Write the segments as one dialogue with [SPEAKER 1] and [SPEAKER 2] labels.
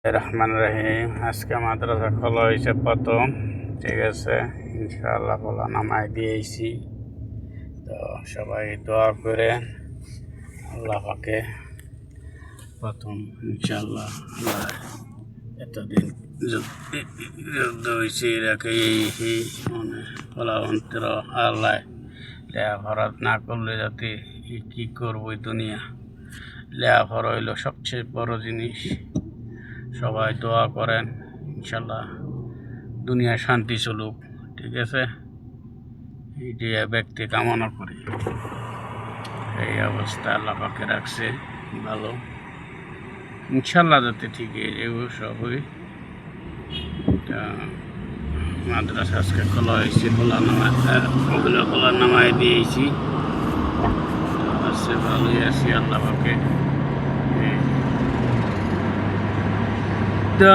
[SPEAKER 1] রহমান রহিম। আজকে মাদ্রাসা খোলা হয়েছে প্রথম, ঠিক আছে। ইনশাআল্লাহ খোলা নামায় দিয়েছি, তো সবাই দোয়া করে আল্লাহ পাকে প্রথম ইনশাআল্লাহ। আল্লাহ এতদিন যুদ্ধ হয়েছে এরাকে এই মানে ফলাবন্তর আল্লাহ লেখাপড়া না করলে যাতে কী করবো দুনিয়া। লেখাপড়া হইল সবচেয়ে বড় জিনিস। সবাই দোয়া করেন ইনশাল্লাহ দুনিয়া শান্তি চলুক, ঠিক আছে। এইটি ব্যক্তি কামনা করি। এই অবস্থা আল্লাহ পাকে রাখছে ভালো, ইনশাল্লাহ যাতে ঠিক এগুলো সবই। মাদ্রাসা আজকে খোলা হয়েছে, খোলা নামায় দিয়েছি, আজকে ভালোই আছি আল্লাহ পাকে।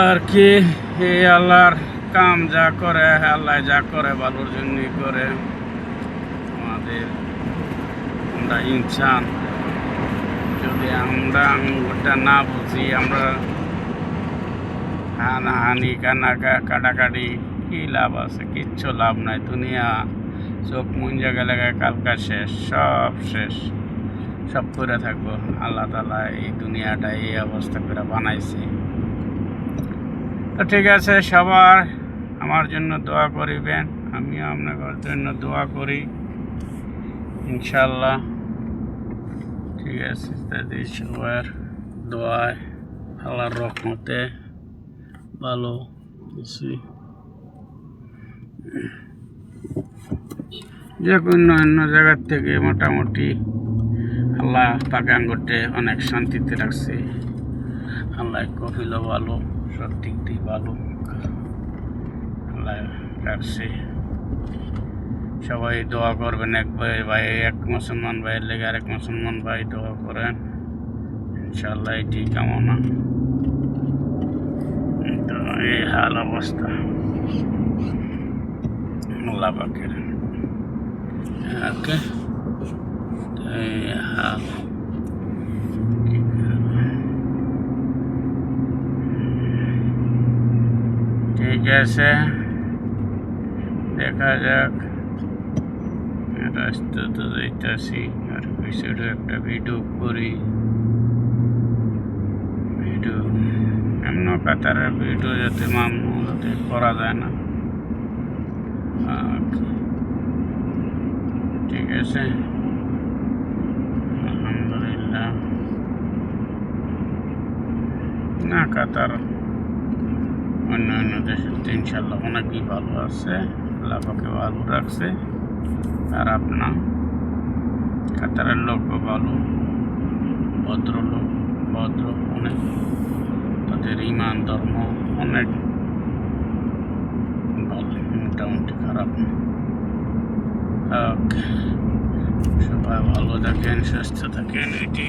[SPEAKER 1] আর কি এই আল্লাহর কাম যা করে, আল্লাহ যা করে ভালোর জন্যই করে। আমাদের আমরা ইনসান, যদি আমরা আঙ্গুরটা না বুঝি, আমরা হানাহানি কাটাকাটি কি লাভ আছে? কিচ্ছু লাভ নাই। দুনিয়া চোখ মুঞ্জা গেলে কালকা শেষ, সব শেষ, সব করে থাকবো। আল্লাহ তাআলা এই দুনিয়াটা এই অবস্থা করে বানাইছে। তো ঠিক আছে, সবার আমার জন্য দোয়া করিবেন, আমিও আপনাদের জন্য দোয়া করি ইনশাল্লাহ, ঠিক আছে। তাদের সবার দোয়ায় আল্লাহর রহমতে ভালো আছি। যে কোনো অন্য জায়গার থেকে মোটামুটি আল্লাহ পাকে আঙ্গুরতে অনেক শান্তিতে রাখছে। আল্লাহ কফিলও ভালো, সব দিক দিয়ে ভালো আল্লাহ রাখছে। সবাই দোয়া করবেন, এক ভাই এক মুসলমান ভাইয়ের লেগে আরেক মুসলমান ভাই দোয়া করেন ইনশাল্লাহ, এটি কামনা। তো এই হাল অবস্থা আল্লাহ পাকের, ওকে। এই হাল ঠিক আছে, দেখা যাক। রাস্তা তো যাইতেছি, আর পিছনে একটা ভিডিও করি। ভিডিও এমন কাতারের ভিডিও যাতে যাতে করা যায় না, ঠিক আছে। আলহামদুলিল্লাহ। না, কাতার অন্য অন্য দেশের ইনশাল্লাহ অনেকই ভালো আছে, আল্লাহ পাকে ভালো রাখছে। আর আপনার কাতারের লোকও ভালো, ভদ্রলোক, ভদ্র অনেক, তাদের ইমান ধর্ম অনেক ভালো, মোটামুটি খারাপ না। ওকে, সবাই ভালো থাকেন, সুস্থ থাকেন, এটি